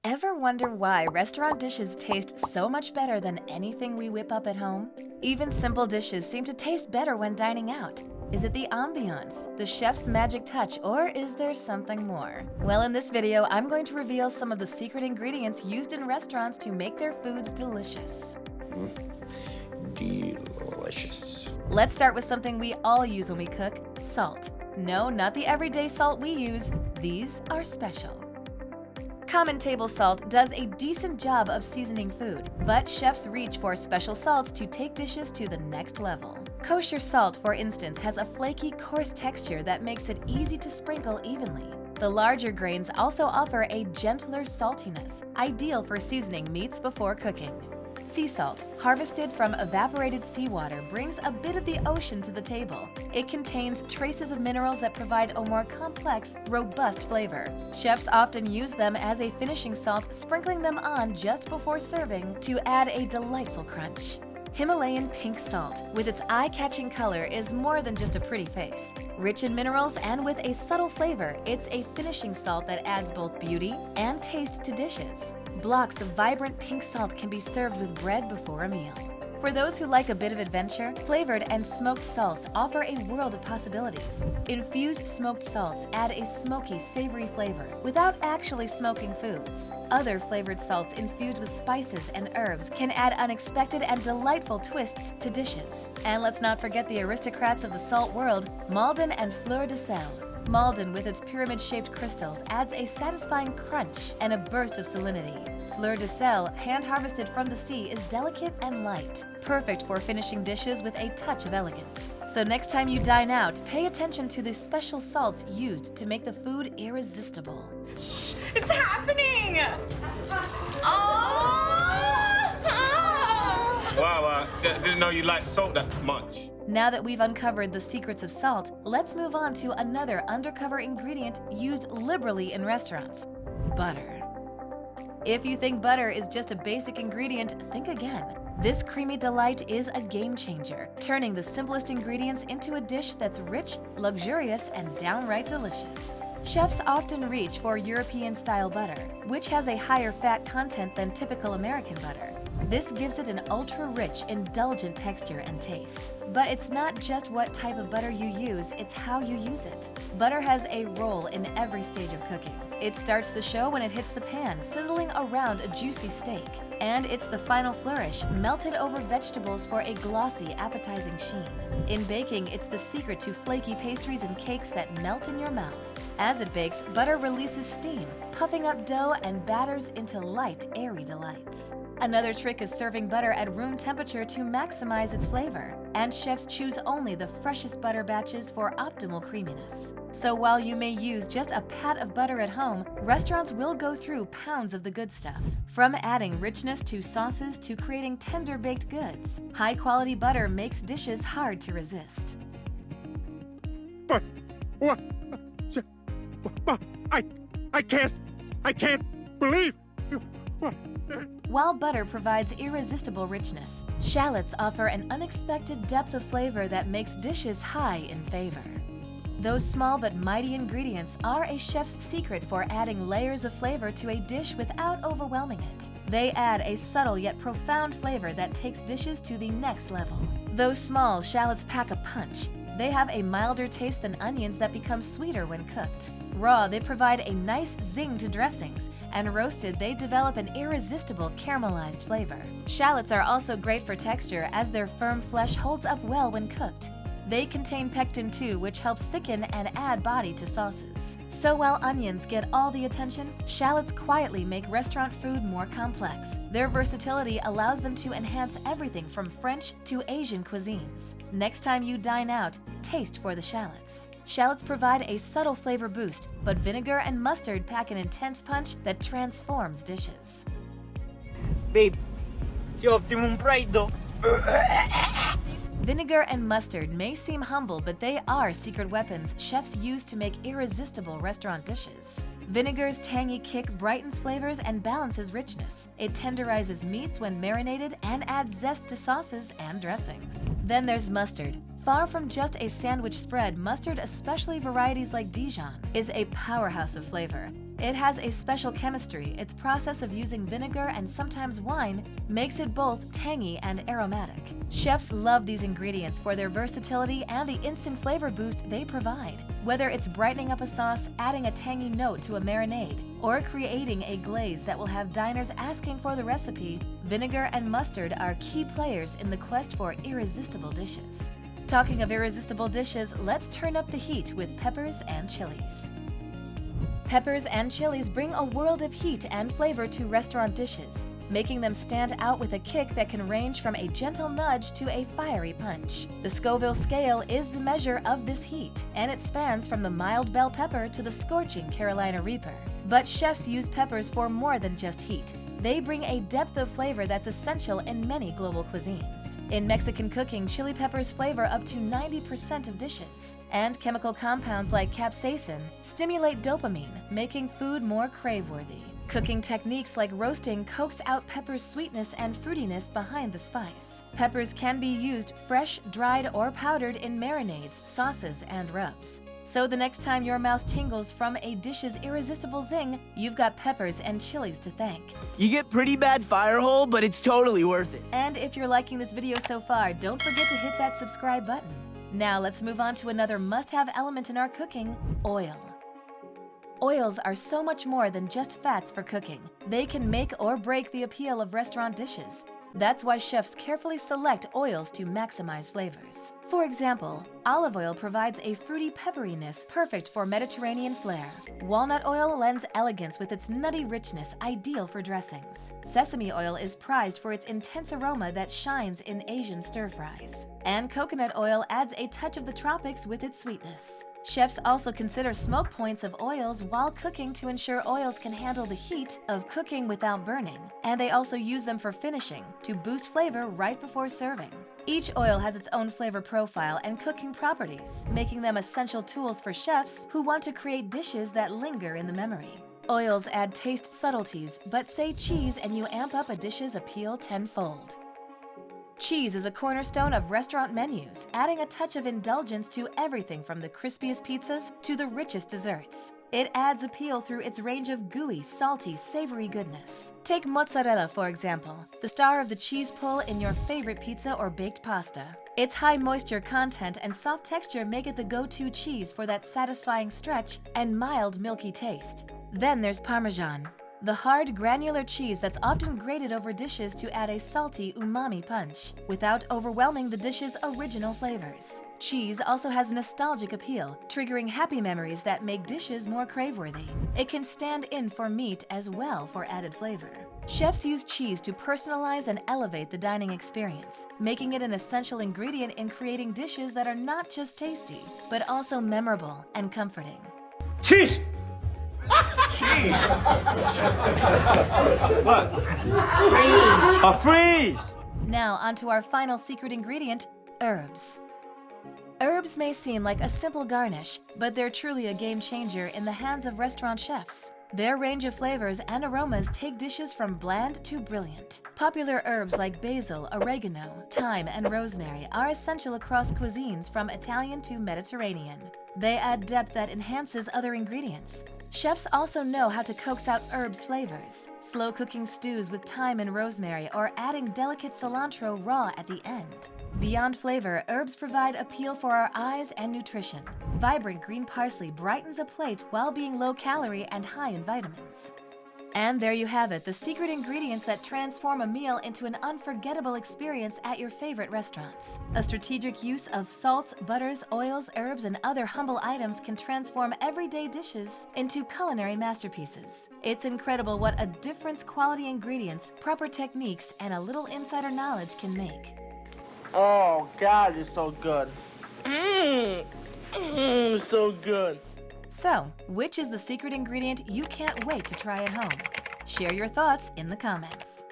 Ever wonder why restaurant dishes taste so much better than anything we whip up at home? Even simple dishes seem to taste better when dining out. Is it the ambiance, the chef's magic touch, or is there something more? Well, in this video, I'm going to reveal some of the secret ingredients used in restaurants to make their foods delicious. Delicious. Let's start with something we all use when we cook: salt. No, not the everyday salt we use. These are special. Common table salt does a decent job of seasoning food, but chefs reach for special salts to take dishes to the next level. Kosher salt, for instance, has a flaky, coarse texture that makes it easy to sprinkle evenly. The larger grains also offer a gentler saltiness, ideal for seasoning meats before cooking. Sea salt, harvested from evaporated seawater, brings a bit of the ocean to the table. It contains traces of minerals that provide a more complex, robust flavor. Chefs often use them as a finishing salt, sprinkling them on just before serving to add a delightful crunch. Himalayan pink salt, with its eye-catching color, is more than just a pretty face. Rich in minerals and with a subtle flavor, it's a finishing salt that adds both beauty and taste to dishes. Blocks of vibrant pink salt can be served with bread before a meal. For those who like a bit of adventure, flavored and smoked salts offer a world of possibilities. Infused smoked salts add a smoky, savory flavor without actually smoking foods. Other flavored salts infused with spices and herbs can add unexpected and delightful twists to dishes. And let's not forget the aristocrats of the salt world, Maldon and Fleur de Sel. Maldon, with its pyramid-shaped crystals, adds a satisfying crunch and a burst of salinity. Fleur de Sel, hand-harvested from the sea, is delicate and light, perfect for finishing dishes with a touch of elegance. So next time you dine out, pay attention to the special salts used to make the food irresistible. It's happening! Oh! Wow, didn't know you liked salt that much. Now that we've uncovered the secrets of salt, let's move on to another undercover ingredient used liberally in restaurants: butter. If you think butter is just a basic ingredient, think again. This creamy delight is a game changer, turning the simplest ingredients into a dish that's rich, luxurious, and downright delicious. Chefs often reach for European-style butter, which has a higher fat content than typical American butter. This gives it an ultra-rich, indulgent texture and taste. But it's not just what type of butter you use, it's how you use it. Butter has a role in every stage of cooking. It starts the show when it hits the pan, sizzling around a juicy steak. And it's the final flourish, melted over vegetables for a glossy, appetizing sheen. In baking, it's the secret to flaky pastries and cakes that melt in your mouth. As it bakes, butter releases steam, puffing up dough and batters into light, airy delights. Another trick is serving butter at room temperature to maximize its flavor. And chefs choose only the freshest butter batches for optimal creaminess. So while you may use just a pat of butter at home, restaurants will go through pounds of the good stuff. From adding richness to sauces to creating tender baked goods, high-quality butter makes dishes hard to resist. But what? I can't believe. What? While butter provides irresistible richness, shallots offer an unexpected depth of flavor that makes dishes high in favor. Those small but mighty ingredients are a chef's secret for adding layers of flavor to a dish without overwhelming it. They add a subtle yet profound flavor that takes dishes to the next level. Though small, shallots pack a punch. They have a milder taste than onions that become sweeter when cooked. Raw, they provide a nice zing to dressings, and roasted, they develop an irresistible caramelized flavor. Shallots are also great for texture, as their firm flesh holds up well when cooked. They contain pectin too, which helps thicken and add body to sauces. So while onions get all the attention, shallots quietly make restaurant food more complex. Their versatility allows them to enhance everything from French to Asian cuisines. Next time you dine out, taste for the shallots. Shallots provide a subtle flavor boost, but vinegar and mustard pack an intense punch that transforms dishes. Babe, si Optimum Pride do. Vinegar and mustard may seem humble, but they are secret weapons chefs use to make irresistible restaurant dishes. Vinegar's tangy kick brightens flavors and balances richness. It tenderizes meats when marinated and adds zest to sauces and dressings. Then there's mustard. Far from just a sandwich spread, mustard, especially varieties like Dijon, is a powerhouse of flavor. It has a special chemistry. Its process of using vinegar and sometimes wine makes it both tangy and aromatic. Chefs love these ingredients for their versatility and the instant flavor boost they provide. Whether it's brightening up a sauce, adding a tangy note to a marinade, or creating a glaze that will have diners asking for the recipe, vinegar and mustard are key players in the quest for irresistible dishes. Talking of irresistible dishes, let's turn up the heat with peppers and chilies. Peppers and chilies bring a world of heat and flavor to restaurant dishes, making them stand out with a kick that can range from a gentle nudge to a fiery punch. The Scoville scale is the measure of this heat, and it spans from the mild bell pepper to the scorching Carolina Reaper. But chefs use peppers for more than just heat. They bring a depth of flavor that's essential in many global cuisines. In Mexican cooking, chili peppers flavor up to 90% of dishes, and chemical compounds like capsaicin stimulate dopamine, making food more crave-worthy. Cooking techniques like roasting coax out pepper's sweetness and fruitiness behind the spice. Peppers can be used fresh, dried, or powdered in marinades, sauces, and rubs. So the next time your mouth tingles from a dish's irresistible zing, you've got peppers and chilies to thank. You get pretty bad fire hole, but it's totally worth it. And if you're liking this video so far, don't forget to hit that subscribe button. Now let's move on to another must-have element in our cooking, oil. Oils are so much more than just fats for cooking. They can make or break the appeal of restaurant dishes. That's why chefs carefully select oils to maximize flavors. For example, olive oil provides a fruity pepperiness perfect for Mediterranean flair. Walnut oil lends elegance with its nutty richness, ideal for dressings. Sesame oil is prized for its intense aroma that shines in Asian stir-fries. And coconut oil adds a touch of the tropics with its sweetness. Chefs also consider smoke points of oils while cooking to ensure oils can handle the heat of cooking without burning, and they also use them for finishing to boost flavor right before serving. Each oil has its own flavor profile and cooking properties, making them essential tools for chefs who want to create dishes that linger in the memory. Oils add taste subtleties, but say cheese and you amp up a dish's appeal tenfold. Cheese is a cornerstone of restaurant menus, adding a touch of indulgence to everything from the crispiest pizzas to the richest desserts. It adds appeal through its range of gooey, salty, savory goodness. Take mozzarella, for example, the star of the cheese pull in your favorite pizza or baked pasta. Its high moisture content and soft texture make it the go-to cheese for that satisfying stretch and mild, milky taste. Then there's Parmesan, the hard, granular cheese that's often grated over dishes to add a salty, umami punch, without overwhelming the dish's original flavors. Cheese also has nostalgic appeal, triggering happy memories that make dishes more crave-worthy. It can stand in for meat as well for added flavor. Chefs use cheese to personalize and elevate the dining experience, making it an essential ingredient in creating dishes that are not just tasty, but also memorable and comforting. Cheese! What? Freeze! A freeze! Now onto our final secret ingredient, herbs. Herbs may seem like a simple garnish, but they're truly a game changer in the hands of restaurant chefs. Their range of flavors and aromas take dishes from bland to brilliant. Popular herbs like basil, oregano, thyme, and rosemary are essential across cuisines from Italian to Mediterranean. They add depth that enhances other ingredients. Chefs also know how to coax out herbs flavors, slow cooking stews with thyme and rosemary or adding delicate cilantro raw at the end. Beyond flavor, herbs provide appeal for our eyes and nutrition. Vibrant green parsley brightens a plate while being low-calorie and high in vitamins. And there you have it, the secret ingredients that transform a meal into an unforgettable experience at your favorite restaurants. A strategic use of salts, butters, oils, herbs, and other humble items can transform everyday dishes into culinary masterpieces. It's incredible what a difference quality ingredients, proper techniques, and a little insider knowledge can make. Oh, God, it's so good. So good. So, which is the secret ingredient you can't wait to try at home? Share your thoughts in the comments.